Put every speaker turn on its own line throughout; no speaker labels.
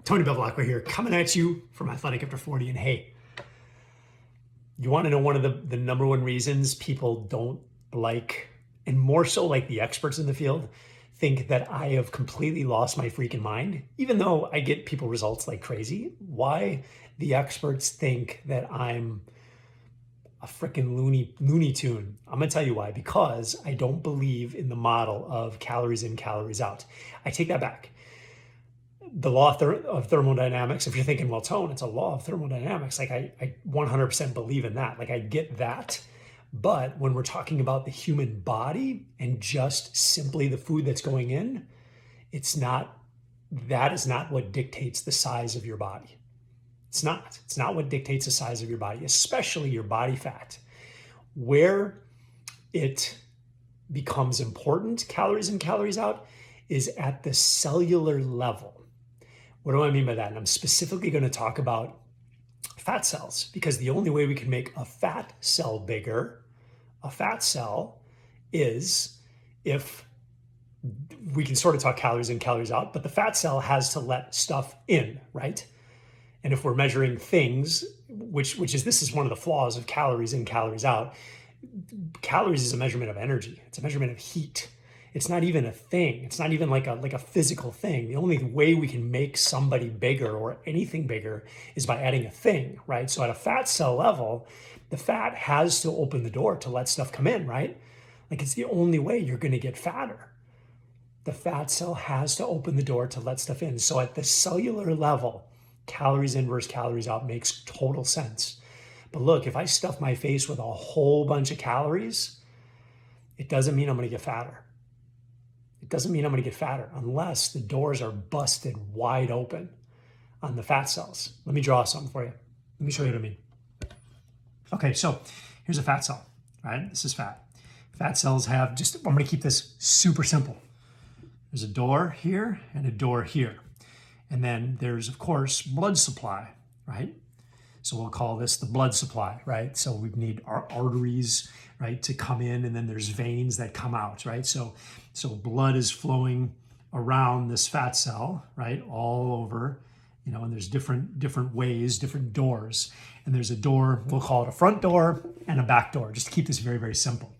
Tony Bevilacqua here, coming at you from Athletic After 40. And hey, you want to know one of the number one reasons people don't like, and more so like the experts in the field, think that I have completely lost my freaking mind, even though I get people results like crazy? Why the experts think that I'm a freaking Looney Tune? I'm gonna tell you why. Because I don't believe in the model of calories in, calories out. I take that back. The law of thermodynamics, if you're thinking, well, Tone, it's a law of thermodynamics. Like I 100% believe in that. Like I get that. But when we're talking about the human body and just simply the food that's going in, that is not what dictates the size of your body. It's not what dictates the size of your body, especially your body fat. Where it becomes important, calories in, calories out, is at the cellular level. What do I mean by that? And I'm specifically going to talk about fat cells, because the only way we can make a fat cell bigger, a fat cell, is if we can sort of talk calories in, calories out, but the fat cell has to let stuff in, right? And if we're measuring things, which is, this is one of the flaws of calories in, calories out. Calories is a measurement of energy. It's a measurement of heat. It's not even a thing. It's not even like a physical thing. The only way we can make somebody bigger or anything bigger is by adding a thing, right? So at a fat cell level, the fat has to open the door to let stuff come in, right? Like it's the only way you're going to get fatter. The fat cell has to open the door to let stuff in. So at the cellular level, calories in versus calories out makes total sense. But look, if I stuff my face with a whole bunch of calories, it doesn't mean I'm going to get fatter. It doesn't mean I'm going to get fatter unless the doors are busted wide open on the fat cells. Let me draw something for you. Let me show you what I mean. Okay, so here's a fat cell, right? This is fat. Fat cells have I'm going to keep this super simple. There's a door here and a door here. And then there's, of course, blood supply, right? So we'll call this the blood supply, right? So we need our arteries, right, to come in, and then there's veins that come out, right? So blood is flowing around this fat cell, right, all over, and there's different ways, different doors. And there's a door, we'll call it a front door and a back door, just to keep this very, very simple.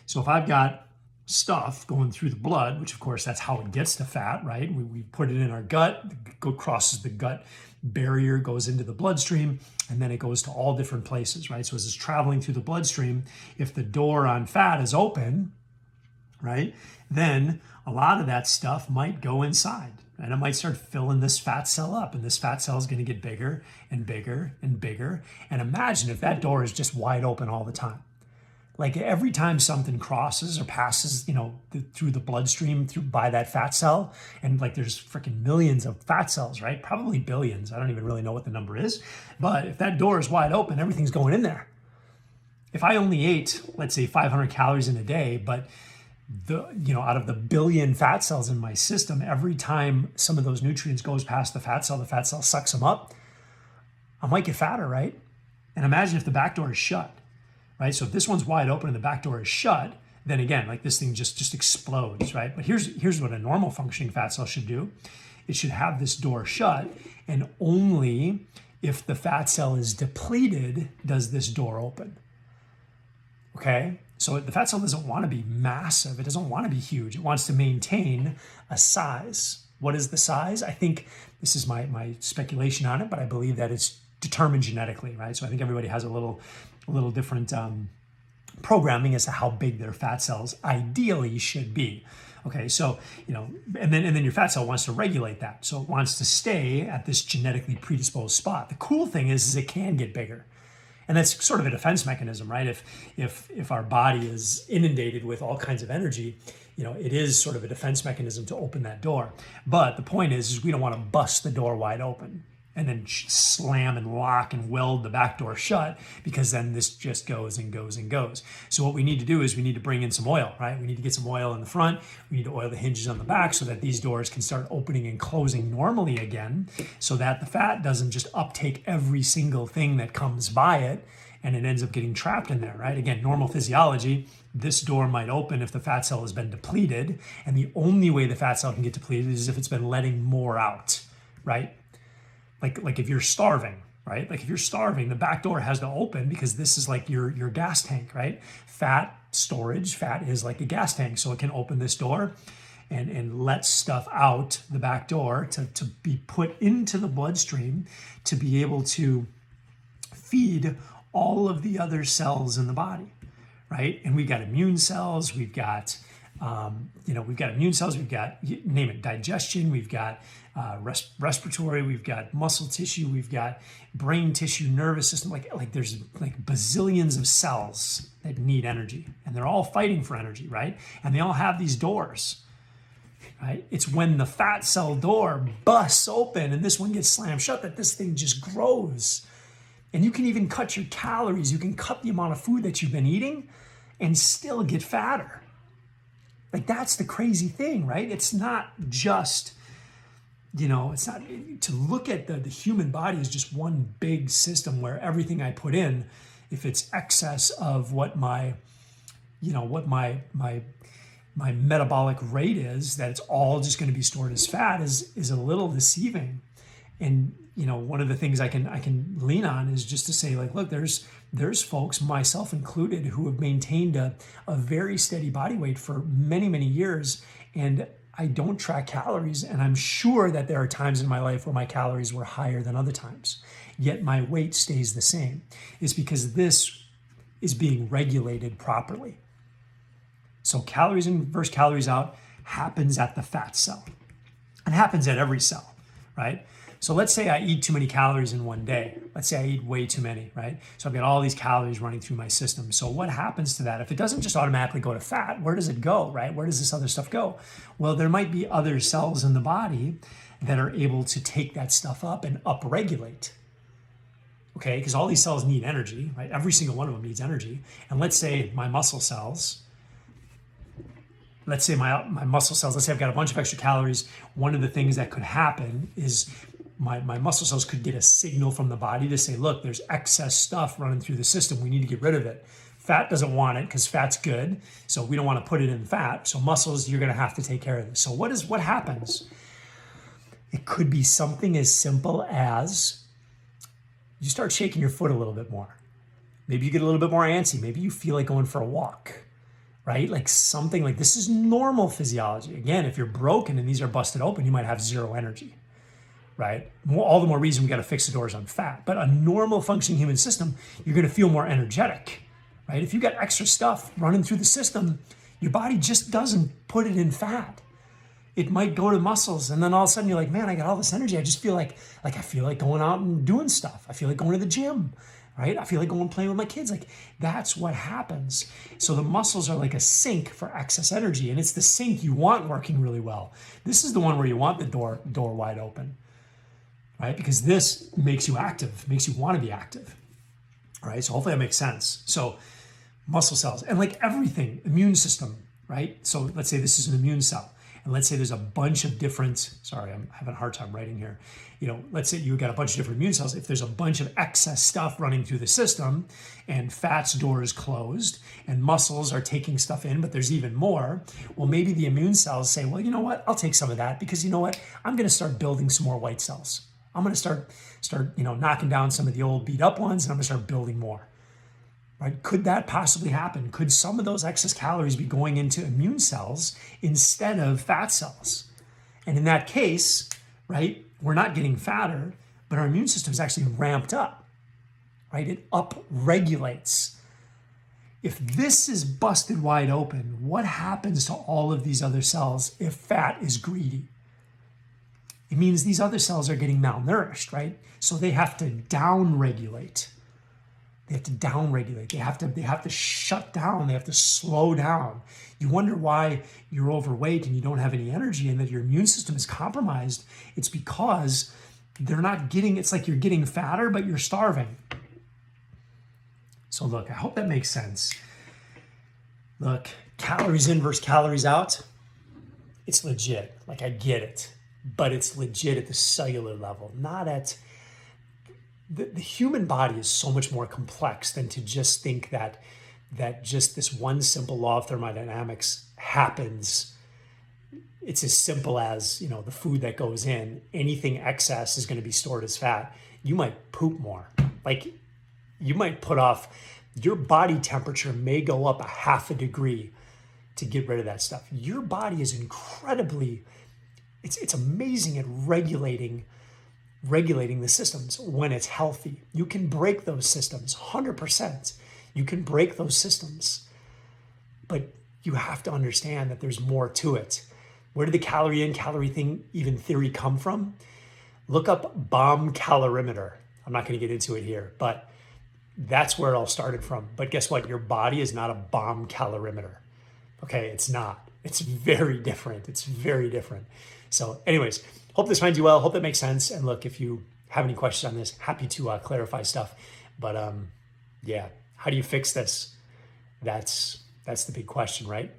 So if I've got stuff going through the blood, which of course that's how it gets to fat, right? We put it in our gut, crosses the gut barrier, goes into the bloodstream, and then it goes to all different places, right? So as it's traveling through the bloodstream, if the door on fat is open, right, then a lot of that stuff might go inside, and it might start filling this fat cell up, and this fat cell is going to get bigger and bigger and bigger. And imagine if that door is just wide open all the time. Like every time something crosses or passes, through the bloodstream by that fat cell, and like there's freaking millions of fat cells, right? Probably billions. I don't even really know what the number is. But if that door is wide open, everything's going in there. If I only ate, let's say 500 calories in a day, but out of the billion fat cells in my system, every time some of those nutrients goes past the fat cell sucks them up, I might get fatter, right? And imagine if the back door is shut. Right, so if this one's wide open and the back door is shut, then again, like this thing just explodes, right? But here's what a normal functioning fat cell should do. It should have this door shut, and only if the fat cell is depleted does this door open. Okay, so the fat cell doesn't want to be massive. It doesn't want to be huge. It wants to maintain a size. What is the size? I think this is my speculation on it, but I believe that it's determined genetically, right? So I think everybody has a little different programming as to how big their fat cells ideally should be. Okay, so and then your fat cell wants to regulate that, so it wants to stay at this genetically predisposed spot. The cool thing is it can get bigger, and that's sort of a defense mechanism, right? If our body is inundated with all kinds of energy, it is sort of a defense mechanism to open that door. But the point is we don't want to bust the door wide open and then slam and lock and weld the back door shut, because then this just goes and goes and goes. So what we need to do is we need to bring in some oil, right? We need to get some oil in the front. We need to oil the hinges on the back so that these doors can start opening and closing normally again, so that the fat doesn't just uptake every single thing that comes by it and it ends up getting trapped in there, right? Again, normal physiology, this door might open if the fat cell has been depleted, and the only way the fat cell can get depleted is if it's been letting more out, right? like if you're starving, right? Like if you're starving, the back door has to open because this is like your gas tank, right? Fat storage, fat is like a gas tank, so it can open this door and let stuff out the back door to be put into the bloodstream to be able to feed all of the other cells in the body, right? And we've got immune cells, we've got we've got immune cells, we've got, name it, digestion, we've got respiratory, we've got muscle tissue, we've got brain tissue, nervous system, like there's like bazillions of cells that need energy, and they're all fighting for energy, right? And they all have these doors, right? It's when the fat cell door busts open and this one gets slammed shut that this thing just grows. And you can even cut your calories, you can cut the amount of food that you've been eating and still get fatter. Like that's the crazy thing, right? It's not just, it's not to look at the human body as just one big system where everything I put in, if it's excess of what my metabolic rate is, that it's all just going to be stored as fat is a little deceiving. And one of the things I can lean on is just to say, like, look, there's folks, myself included, who have maintained a very steady body weight for many, many years, and I don't track calories, and I'm sure that there are times in my life where my calories were higher than other times, yet my weight stays the same. It's because this is being regulated properly. So calories in versus calories out happens at the fat cell. It happens at every cell, right? So let's say I eat too many calories in one day. Let's say I eat way too many, right? So I've got all these calories running through my system. So what happens to that? If it doesn't just automatically go to fat, where does it go, right? Where does this other stuff go? Well, there might be other cells in the body that are able to take that stuff up and upregulate. Okay, because all these cells need energy, right? Every single one of them needs energy. And let's say my muscle cells, let's say I've got a bunch of extra calories. One of the things that could happen is my muscle cells could get a signal from the body to say, look, there's excess stuff running through the system. We need to get rid of it. Fat doesn't want it because fat's good. So we don't want to put it in fat. So muscles, you're going to have to take care of this. So what happens? It could be something as simple as you start shaking your foot a little bit more. Maybe you get a little bit more antsy. Maybe you feel like going for a walk, right? Like something like this is normal physiology. Again, if you're broken and these are busted open, you might have zero energy, right? All the more reason we got to fix the doors on fat. But a normal functioning human system, you're going to feel more energetic, right? If you got extra stuff running through the system, your body just doesn't put it in fat. It might go to muscles, and then all of a sudden you're like, man, I got all this energy. I just feel like I feel like going out and doing stuff. I feel like going to the gym, right? I feel like going and playing with my kids. Like that's what happens. So the muscles are like a sink for excess energy, and it's the sink you want working really well. This is the one where you want the door wide open, right? Because this makes you active, makes you want to be active, all right? So hopefully that makes sense. So muscle cells, and like everything, immune system, right? So let's say this is an immune cell. And let's say there's a bunch of different, sorry, I'm having a hard time writing here. Let's say you've got a bunch of different immune cells. If there's a bunch of excess stuff running through the system and fat's door is closed and muscles are taking stuff in, but there's even more, well, maybe the immune cells say, well, you know what? I'll take some of that because you know what? I'm going to start building some more white cells. I'm going to start knocking down some of the old beat up ones, and I'm going to start building more. Right? Could that possibly happen? Could some of those excess calories be going into immune cells instead of fat cells? And in that case, right, we're not getting fatter, but our immune system is actually ramped up, right? It upregulates. If this is busted wide open, what happens to all of these other cells if fat is greedy? It means these other cells are getting malnourished, right? So they have to downregulate. They have to downregulate. They have to shut down. They have to slow down. You wonder why you're overweight and you don't have any energy and that your immune system is compromised. It's because they're not getting, it's like you're getting fatter, but you're starving. So look, I hope that makes sense. Look, calories in versus calories out, it's legit. Like I get it, but it's legit at the cellular level, not at the human body is so much more complex than to just think that just this one simple law of thermodynamics happens it's as simple as, the food that goes in. Anything excess is going to be stored as fat. You might poop more. Like, you might put off, your body temperature may go up a half a degree to get rid of that stuff. Your body is incredibly, it's amazing at regulating the systems when it's healthy. You can break those systems 100%. You can break those systems, but you have to understand that there's more to it. Where did the calorie in, calorie thing even theory come from? Look up bomb calorimeter. I'm not going to get into it here, but that's where it all started from. But guess what? Your body is not a bomb calorimeter. Okay, it's not. It's very different. It's very different. So anyways, hope this finds you well. Hope that makes sense. And look, if you have any questions on this, happy to clarify stuff. But yeah, how do you fix this? That's the big question, right?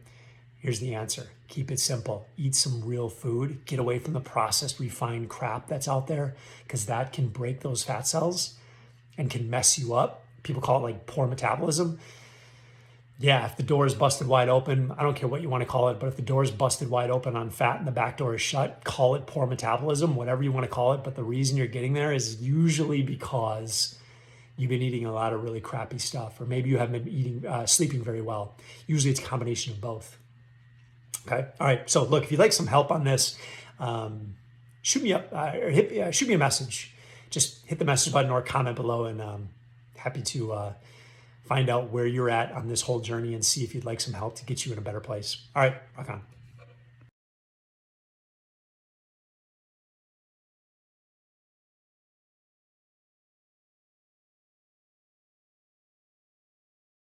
Here's the answer. Keep it simple. Eat some real food. Get away from the processed, refined crap that's out there, because that can break those fat cells and can mess you up. People call it like poor metabolism. Yeah, if the door is busted wide open, I don't care what you want to call it, but if the door is busted wide open on fat and the back door is shut, call it poor metabolism, whatever you want to call it. But the reason you're getting there is usually because you've been eating a lot of really crappy stuff, or maybe you haven't been sleeping very well. Usually it's a combination of both. Okay. All right. So look, if you'd like some help on this, shoot me a message. Just hit the message button or comment below, and happy to find out where you're at on this whole journey and see if you'd like some help to get you in a better place. All right, rock on.